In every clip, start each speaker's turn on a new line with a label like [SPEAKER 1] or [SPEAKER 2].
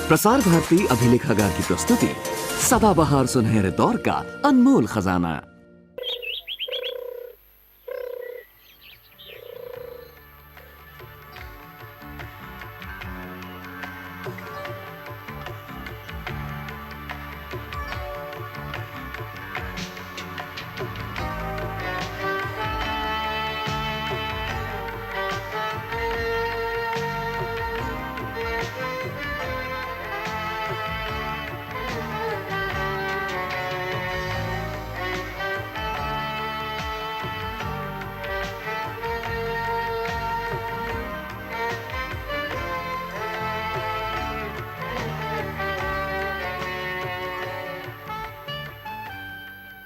[SPEAKER 1] प्रसार भारती अभिलेखागार की प्रस्तुति सदाबहार सुनहरे दौर का अनमोल खजाना।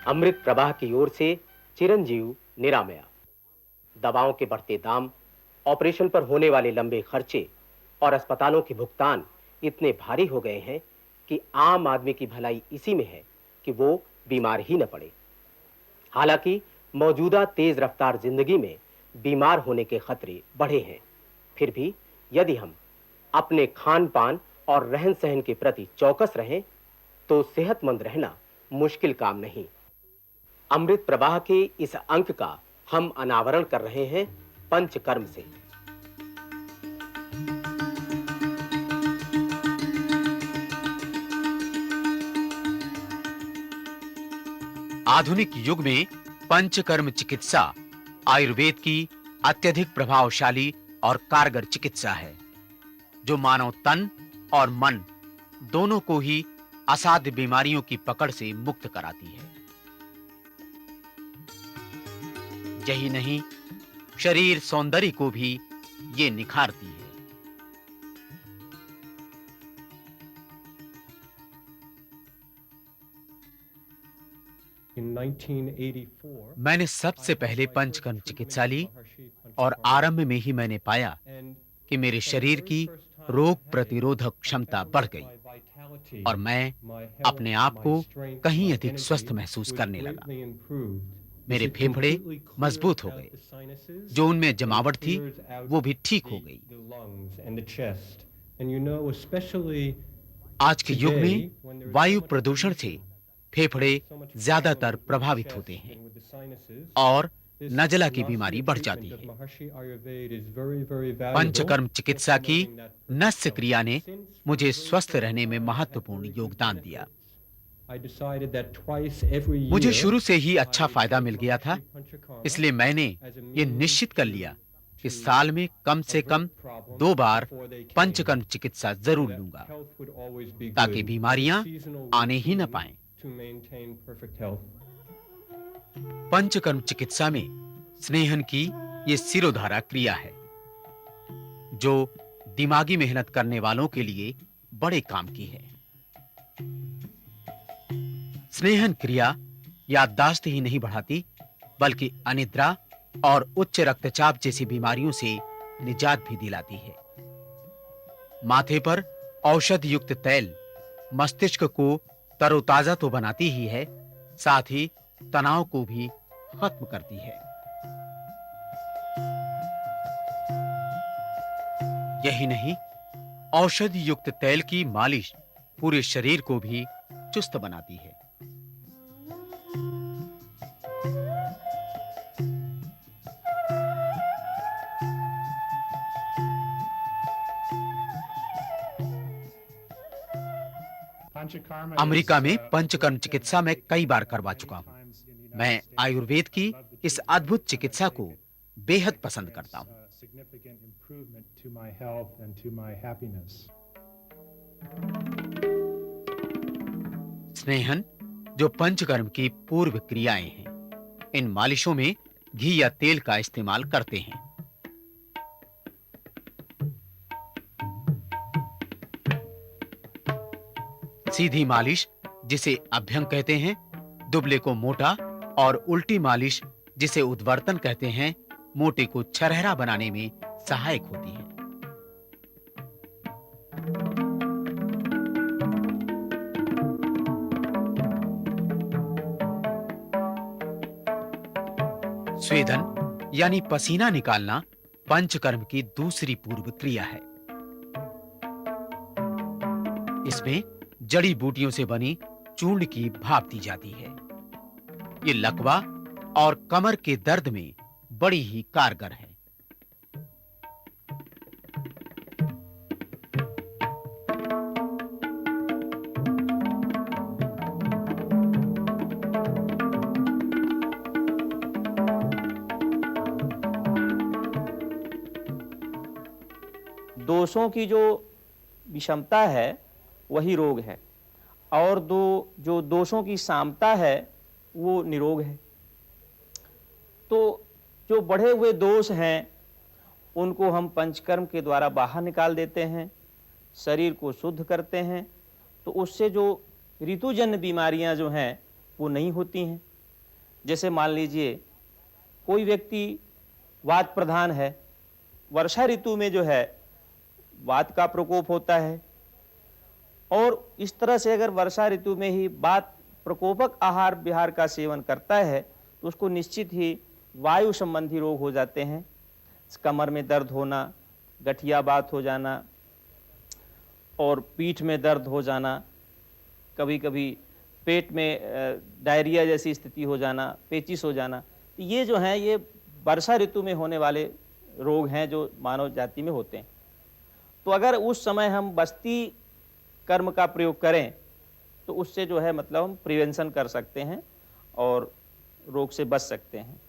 [SPEAKER 2] अमृत प्रवाह की ओर से चिरंजीव निरामया। दवाओं के बढ़ते दाम, ऑपरेशन पर होने वाले लंबे खर्चे और अस्पतालों के भुगतान इतने भारी हो गए हैं कि आम आदमी की भलाई इसी में है कि वो बीमार ही न पड़े। हालांकि मौजूदा तेज रफ्तार जिंदगी में बीमार होने के खतरे बढ़े हैं, फिर भी यदि हम अपने खान पान और रहन सहन के प्रति चौकस रहें तो सेहतमंद रहना मुश्किल काम नहीं। अमृत प्रवाह के इस अंक का हम अनावरण कर रहे हैं पंचकर्म से।
[SPEAKER 3] आधुनिक युग में पंचकर्म चिकित्सा आयुर्वेद की अत्यधिक प्रभावशाली और कारगर चिकित्सा है, जो मानव तन और मन दोनों को ही असाध्य बीमारियों की पकड़ से मुक्त कराती है। यही नहीं, शरीर सौंदर्य को भी ये निखारती है। मैंने सबसे पहले पंचकर्म चिकित्सा ली और आरंभ में ही मैंने पाया कि मेरे शरीर की रोग प्रतिरोधक क्षमता बढ़ गई और मैं अपने आप को कहीं अधिक स्वस्थ महसूस करने लगा। मेरे फेफड़े मजबूत हो गए, जो उनमें जमावट थी वो भी ठीक हो गई। आज के युग में वायु प्रदूषण से फेफड़े ज्यादातर प्रभावित होते हैं और नजला की बीमारी बढ़ जाती है। पंचकर्म चिकित्सा की नस्य क्रिया ने मुझे स्वस्थ रहने में महत्वपूर्ण योगदान दिया। मुझे शुरू से ही अच्छा फायदा मिल गया था, इसलिए मैंने ये निश्चित कर लिया कि साल में कम से कम 2 बार पंचकर्म चिकित्सा जरूर लूंगा, ताकि बीमारियां आने ही न पाएं। पंचकर्म चिकित्सा में स्नेहन की ये सिरोधारा क्रिया है, जो दिमागी मेहनत करने वालों के लिए बड़े काम की है। स्नेहन क्रिया याददाश्त ही नहीं बढ़ाती, बल्कि अनिद्रा और उच्च रक्तचाप जैसी बीमारियों से निजात भी दिलाती है। माथे पर औषध युक्त तैल मस्तिष्क को तरोताजा तो बनाती ही है, साथ ही तनाव को भी खत्म करती है। यही नहीं, औषध युक्त तैल की मालिश पूरे शरीर को भी चुस्त बनाती है। अमेरिका में पंचकर्म चिकित्सा मैं कई बार करवा चुका हूं। मैं आयुर्वेद की इस अद्भुत चिकित्सा को बेहद पसंद करता हूं। स्नेहन, जो पंचकर्म की पूर्व क्रियाएं हैं, इन मालिशों में घी या तेल का इस्तेमाल करते हैं। सीधी मालिश, जिसे अभ्यंग कहते हैं, दुबले को मोटा, और उल्टी मालिश, जिसे उद्वर्तन कहते हैं, मोटे को छरहरा बनाने में सहायक होती है। स्वेदन यानी पसीना निकालना पंचकर्म की दूसरी पूर्व क्रिया है। इसमें जड़ी बूटियों से बनी चूर्ण की भाप दी जाती है। ये लकवा और कमर के दर्द में बड़ी ही कारगर है।
[SPEAKER 4] दोषों की जो विषमता है वही रोग है, और जो दोषों की सामता है वो निरोग है। तो जो बढ़े हुए दोष हैं उनको हम पंचकर्म के द्वारा बाहर निकाल देते हैं, शरीर को शुद्ध करते हैं, तो उससे जो ऋतुजन्य बीमारियां जो हैं वो नहीं होती हैं। जैसे मान लीजिए कोई व्यक्ति वात प्रधान है, वर्षा ऋतु में जो है वात का प्रकोप होता है, और इस तरह से अगर वर्षा ऋतु में ही वात प्रकोपक आहार विहार का सेवन करता है तो उसको निश्चित ही वायु संबंधी रोग हो जाते हैं। कमर में दर्द होना, गठिया बात हो जाना, और पीठ में दर्द हो जाना, कभी कभी पेट में डायरिया जैसी स्थिति हो जाना, पेचिस हो जाना। ये जो हैं ये वर्षा ऋतु में होने वाले रोग हैं जो मानव जाति में होते हैं। तो अगर उस समय हम बस्ती कर्म का प्रयोग करें तो उससे जो है मतलब हम प्रिवेंशन कर सकते हैं और रोग से बच सकते हैं।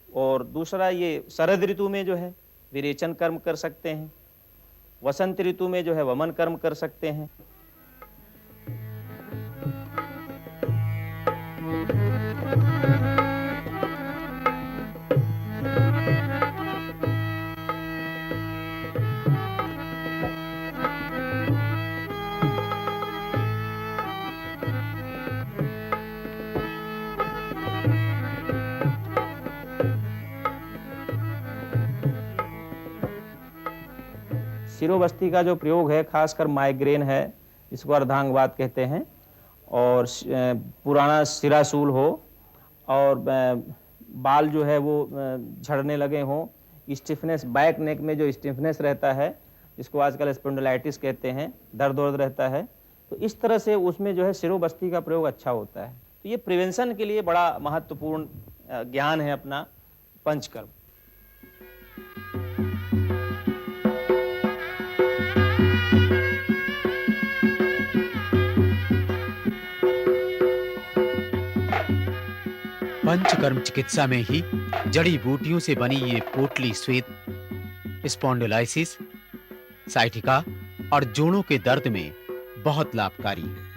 [SPEAKER 4] और दूसरा ये शरद ऋतु में जो है विरेचन कर्म कर सकते हैं, वसंत ऋतु में जो है वमन कर्म कर सकते हैं। शिरोबस्ती का जो प्रयोग है खासकर माइग्रेन है, इसको अर्धांगवात कहते हैं, और पुराना सिरासूल हो और बाल जो है वो झड़ने लगे हों, स्टिफनेस, बैक नेक में जो स्टिफनेस रहता है जिसको आजकल स्पॉन्डिलाइटिस कहते हैं, दर्द वर्द रहता है, तो इस तरह से उसमें जो है शिरोबस्ती का प्रयोग अच्छा होता है। तो ये प्रिवेंशन के लिए बड़ा महत्वपूर्ण ज्ञान है अपना पंचकर्म।
[SPEAKER 3] पंचकर्म चिकित्सा में ही जड़ी बूटियों से बनी ये पोटली श्वेत स्पॉन्डिलाइसिस, साइटिका और जोड़ों के दर्द में बहुत लाभकारी है।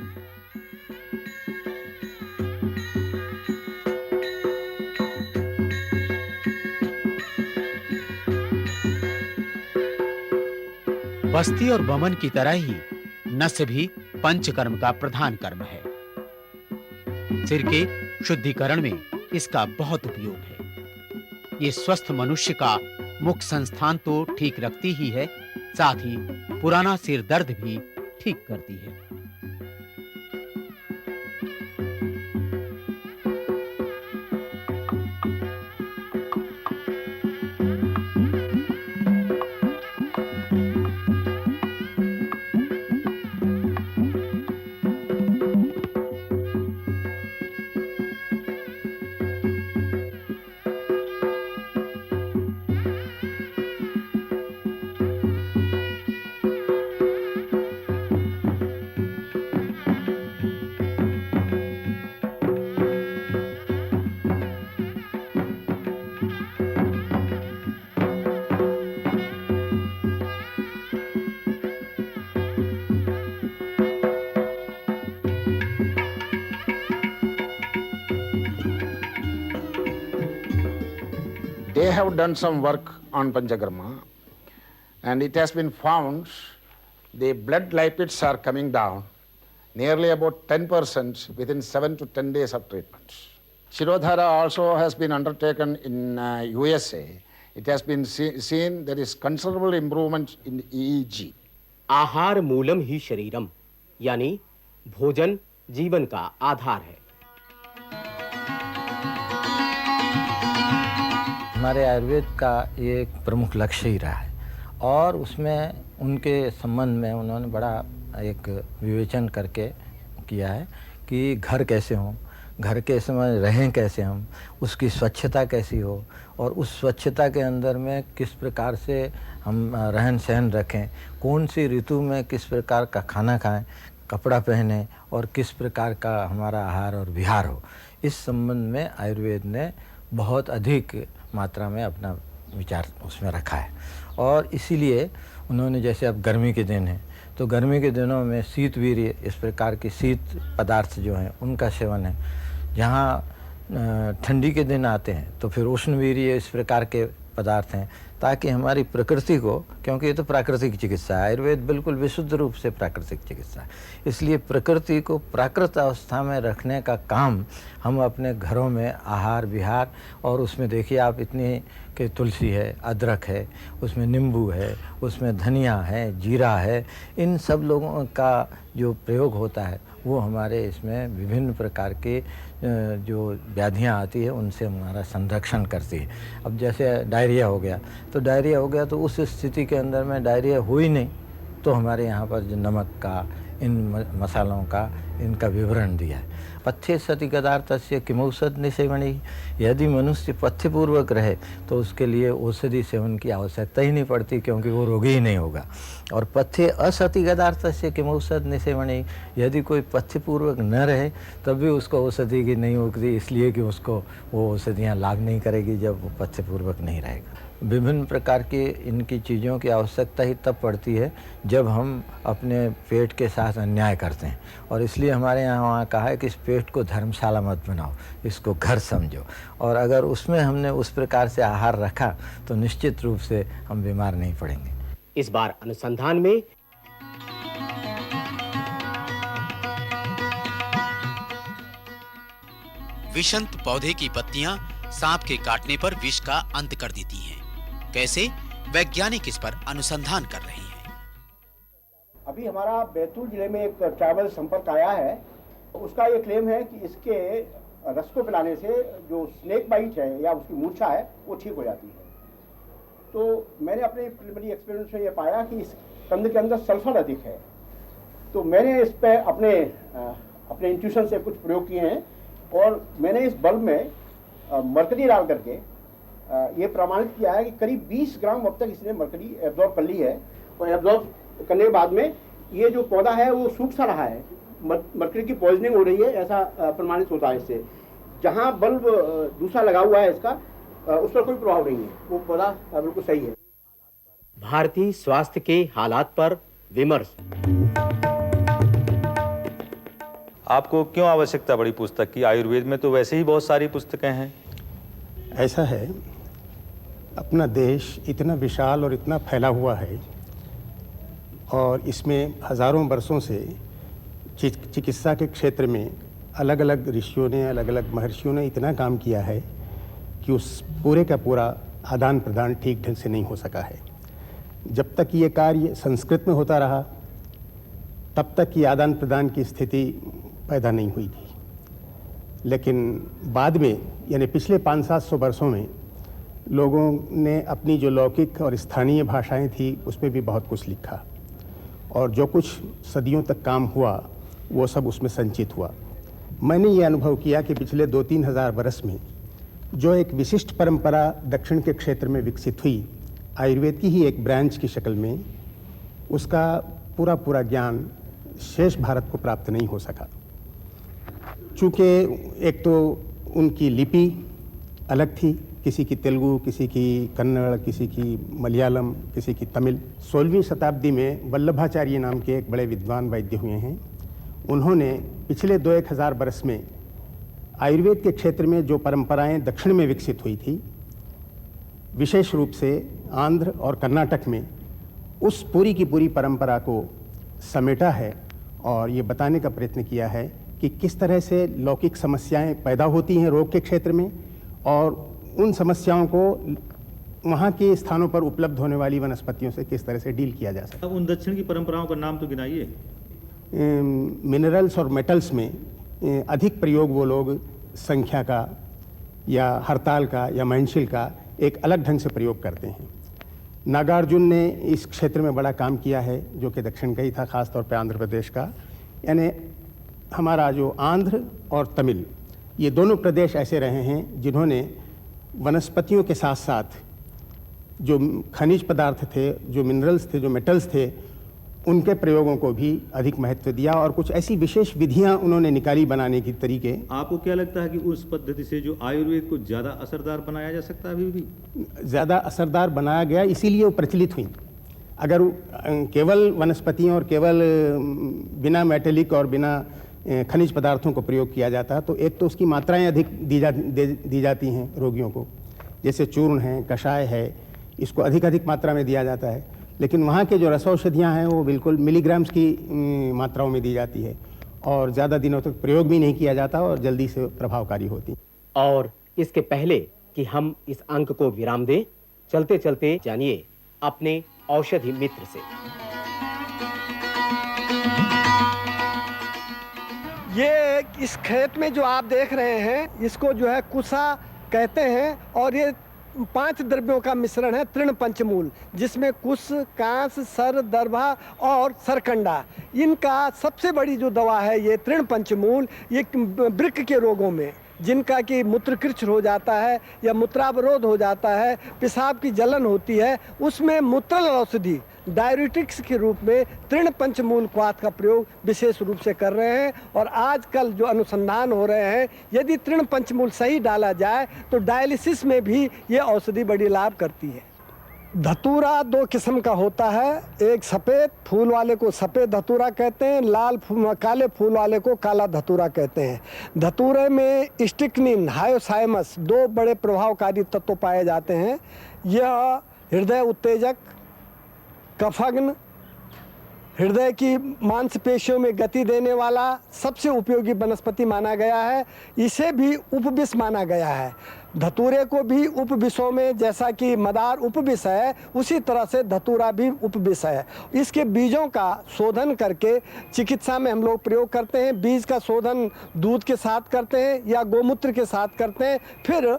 [SPEAKER 3] बस्ती और वमन की तरह ही नस्य भी पंचकर्म का प्रधान कर्म है। सिर के शुद्धिकरण में इसका बहुत उपयोग है। ये स्वस्थ मनुष्य का मुख संस्थान तो ठीक रखती ही है, साथ ही पुराना सिर दर्द भी ठीक करती है।
[SPEAKER 5] They have done some work on Panchakarma, and it has been found the blood lipids are coming down nearly about 10% within 7 to 10 days of treatment. Shirodhara also has been undertaken in USA. It has been seen there is considerable improvement in EEG.
[SPEAKER 2] आहार मूलम ही शरीरम, यानी भोजन जीवन का आधार है।
[SPEAKER 6] हमारे आयुर्वेद का ये एक प्रमुख लक्ष्य ही रहा है, और उसमें उनके संबंध में उन्होंने बड़ा एक विवेचन करके किया है कि घर कैसे हों, घर के समय रहें कैसे हम, उसकी स्वच्छता कैसी हो और उस स्वच्छता के अंदर में किस प्रकार से हम रहन सहन रखें, कौन सी ऋतु में किस प्रकार का खाना खाएं, कपड़ा पहने और किस प्रकार का हमारा आहार और विहार हो। इस संबंध में आयुर्वेद ने बहुत अधिक मात्रा में अपना विचार उसमें रखा है। और इसीलिए उन्होंने, जैसे अब गर्मी के दिन हैं तो गर्मी के दिनों में शीत वीर्य, इस प्रकार के शीत पदार्थ जो हैं उनका सेवन है। जहाँ ठंडी के दिन आते हैं तो फिर उष्ण वीर्य, इस प्रकार के पदार्थ हैं, ताकि हमारी प्रकृति को, क्योंकि ये तो प्राकृतिक चिकित्सा है, आयुर्वेद बिल्कुल विशुद्ध रूप से प्राकृतिक चिकित्सा है, इसलिए प्रकृति को प्राकृत अवस्था में रखने का काम हम अपने घरों में आहार विहार, और उसमें देखिए आप इतनी कि तुलसी है, अदरक है, उसमें नींबू है, उसमें धनिया है, जीरा है, इन सब लोगों का जो प्रयोग होता है वो हमारे इसमें विभिन्न प्रकार के जो व्याधियाँ आती है उनसे हमारा संरक्षण करती है। अब जैसे डायरिया हो गया तो उस स्थिति के अंदर में डायरिया हो ही नहीं, तो हमारे यहाँ पर जो नमक का, इन मसालों का, इनका विवरण दिया है। पथ्य सति गदार्थस्य किमौषध निसेवनी, यदि मनुष्य पथ्यपूर्वक रहे तो उसके लिए औषधि सेवन की आवश्यकता ही नहीं पड़ती, क्योंकि वो रोगी ही नहीं होगा। और पथ्य असति गदार्थस्य किमौषध निसेवनी, यदि कोई पथ्यपूर्वक न रहे तब भी उसको औषधि की नहीं होती, इसलिए कि उसको वो औषधियाँ लाभ नहीं करेगी जब वो पथ्यपूर्वक नहीं रहेगा। विभिन्न प्रकार की इनकी चीज़ों की आवश्यकता ही तब पड़ती है जब हम अपने पेट के साथ अन्याय करते हैं, और इसलिए हमारे यहाँ वहाँ कहा है कि इस पेट को धर्मशाला मत बनाओ, इसको घर समझो। और अगर उसमें हमने उस प्रकार से आहार रखा तो निश्चित रूप से हम बीमार नहीं पड़ेंगे।
[SPEAKER 2] इस बार अनुसंधान में
[SPEAKER 3] विषंत पौधे की पत्तियां सांप के काटने पर विष का अंत कर देती हैं। कैसे, वैज्ञानिक इस पर अनुसंधान कर रहे हैं।
[SPEAKER 7] अभी हमारा बैतूल जिले में एक ट्रैवल संपर्क आया है, उसका ये क्लेम है कि इसके रस को पिलाने से जो स्नेक बाइट है या उसकी मूर्छा है वो ठीक हो जाती है। तो मैंने अपने प्रिलिमिनरी एक्सपीरियंस में ये पाया कि इस कंद के अंदर सल्फर अधिक है, तो मैंने इस पर अपने इंट्यूशन से कुछ प्रयोग किए हैं, और मैंने इस बल्ब में मरकरी डाल करके ये प्रमाणित किया है कि करीब 20 ग्राम अब तक इसने मरकरी एब्जॉर्ब कर ली है, और एब्जॉर्ब करने के बाद में ये जो पौधा है वो सूख सा रहा है, मरकरी की पॉइजनिंग हो रही है, ऐसा प्रमाणित होता है इससे। जहाँ बल्ब दूसरा लगा हुआ है इसका, उस पर कोई प्रभाव नहीं है, वो पौधा बिल्कुल सही है।
[SPEAKER 2] भारतीय स्वास्थ्य के हालात पर विमर्श।
[SPEAKER 8] आपको क्यों आवश्यकता पड़ी पुस्तक की? आयुर्वेद में तो वैसे ही बहुत सारी पुस्तकें हैं।
[SPEAKER 9] ऐसा है, अपना देश इतना विशाल और इतना फैला हुआ है, और इसमें हज़ारों वर्षों से चिकित्सा के क्षेत्र में अलग अलग ऋषियों ने, अलग अलग महर्षियों ने इतना काम किया है कि उस पूरे का पूरा आदान प्रदान ठीक ढंग से नहीं हो सका है। जब तक ये कार्य संस्कृत में होता रहा तब तक ये आदान प्रदान की स्थिति पैदा नहीं हुई थी, लेकिन बाद में यानी पिछले 500-700 वर्षों में लोगों ने अपनी जो लौकिक और स्थानीय भाषाएं थी उसमें भी बहुत कुछ लिखा, और जो कुछ सदियों तक काम हुआ वो सब उसमें संचित हुआ। मैंने ये अनुभव किया कि पिछले 2-3 हज़ार वर्ष में जो एक विशिष्ट परंपरा दक्षिण के क्षेत्र में विकसित हुई, आयुर्वेद की ही एक ब्रांच की शक्ल में, उसका पूरा ज्ञान शेष भारत को प्राप्त नहीं हो सका। चूँकि एक तो उनकी लिपि अलग थी, किसी की तेलुगु, किसी की कन्नड़, किसी की मलयालम, किसी की तमिल। 16वीं शताब्दी में वल्लभाचार्य नाम के एक बड़े विद्वान वैद्य हुए हैं। उन्होंने पिछले 2-1 हज़ार वर्ष में आयुर्वेद के क्षेत्र में जो परंपराएं दक्षिण में विकसित हुई थी, विशेष रूप से आंध्र और कर्नाटक में, उस पूरी की पूरी परंपरा को समेटा है और ये बताने का प्रयत्न किया है कि किस तरह से लौकिक समस्याएं पैदा होती हैं रोग के क्षेत्र में, और उन समस्याओं को वहाँ के स्थानों पर उपलब्ध होने वाली वनस्पतियों से किस तरह से डील किया जा सकता है।
[SPEAKER 8] उन दक्षिण की परंपराओं का नाम तो गिनाइए।
[SPEAKER 9] मिनरल्स और मेटल्स में अधिक प्रयोग वो लोग संख्या का या हड़ताल का या महंशिल का एक अलग ढंग से प्रयोग करते हैं, नागार्जुन ने इस क्षेत्र में बड़ा काम किया है, जो कि दक्षिण का ही था, खासतौर पे आंध्र प्रदेश का। यानी हमारा जो आंध्र और तमिल, ये दोनों प्रदेश ऐसे रहे हैं जिन्होंने वनस्पतियों के साथ साथ जो खनिज पदार्थ थे, जो मिनरल्स थे, जो मेटल्स थे, उनके प्रयोगों को भी अधिक महत्व दिया और कुछ ऐसी विशेष विधियां उन्होंने निकाली बनाने की तरीके।
[SPEAKER 8] आपको क्या लगता है कि उस पद्धति से जो आयुर्वेद को ज़्यादा असरदार बनाया जा सकता है? अभी भी
[SPEAKER 9] ज़्यादा असरदार बनाया गया, इसीलिए वो प्रचलित हुई। अगर केवल वनस्पतियों और केवल बिना मेटेलिक और बिना खनिज पदार्थों को प्रयोग किया जाता तो एक तो उसकी मात्राएं अधिक दी जाती हैं रोगियों को, जैसे चूर्ण है, कषाय है, इसको अधिक मात्रा में दिया जाता है। लेकिन वहाँ के जो रसौषधियाँ हैं वो बिल्कुल मिलीग्राम्स की मात्राओं में दी जाती है और ज़्यादा दिनों तक प्रयोग भी नहीं किया जाता और जल्दी से प्रभावकारी होती।
[SPEAKER 2] और इसके पहले कि हम इस अंक को विराम दें, चलते चलते जानिए अपने औषधि मित्र से।
[SPEAKER 10] ये इस खेत में जो आप देख रहे हैं, इसको जो है कुसा कहते हैं और ये 5 द्रव्यों का मिश्रण है, तृण पंचमूल, जिसमें कुश, कांस, सर, दर्भा और सरकंडा। इनका सबसे बड़ी जो दवा है ये तृण पंचमूल, ये वृक्क के रोगों में, जिनका कि मूत्रकृच्छ हो जाता है या मूत्रावरोध हो जाता है, पेशाब की जलन होती है, उसमें मूत्रल औषधि डायरेटिक्स के रूप में तृण पंचमूल क्वाथ का प्रयोग विशेष रूप से कर रहे हैं। और आजकल जो अनुसंधान हो रहे हैं, यदि तृण पंचमूल सही डाला जाए तो डायलिसिस में भी ये औषधि बड़ी लाभ करती है। धतूरा 2 किस्म का होता है, एक सफ़ेद फूल वाले को सफ़ेद धतूरा कहते हैं, काले फूल वाले को काला धतूरा कहते हैं। धतूरे में स्टिक्निन, हायोसाइमस 2 बड़े प्रभावकारी तत्व पाए जाते हैं। यह हृदय उत्तेजक, कफग्न, हृदय की मांसपेशियों में गति देने वाला सबसे उपयोगी वनस्पति माना गया है। इसे भी उपविष माना गया है। धतूरे को भी उपविषों में, जैसा कि मदार उपविष है, उसी तरह से धतूरा भी उपविष है। इसके बीजों का शोधन करके चिकित्सा में हम लोग प्रयोग करते हैं। बीज का शोधन दूध के साथ करते हैं या गोमूत्र के साथ करते हैं। फिर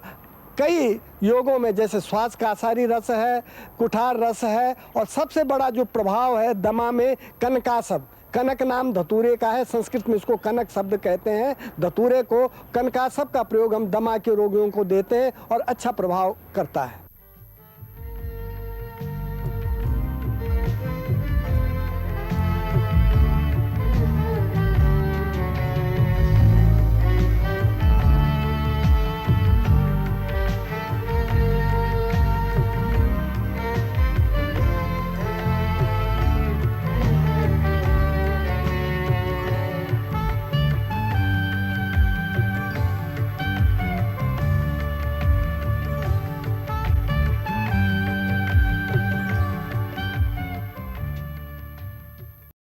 [SPEAKER 10] कई योगों में, जैसे श्वास कासारी रस है, कुठार रस है, और सबसे बड़ा जो प्रभाव है दमा में कनकासव, कनक नाम धतूरे का है, संस्कृत में इसको कनक शब्द कहते हैं। धतूरे को कनकासव का प्रयोग हम दमा के रोगियों को देते हैं और अच्छा प्रभाव करता है।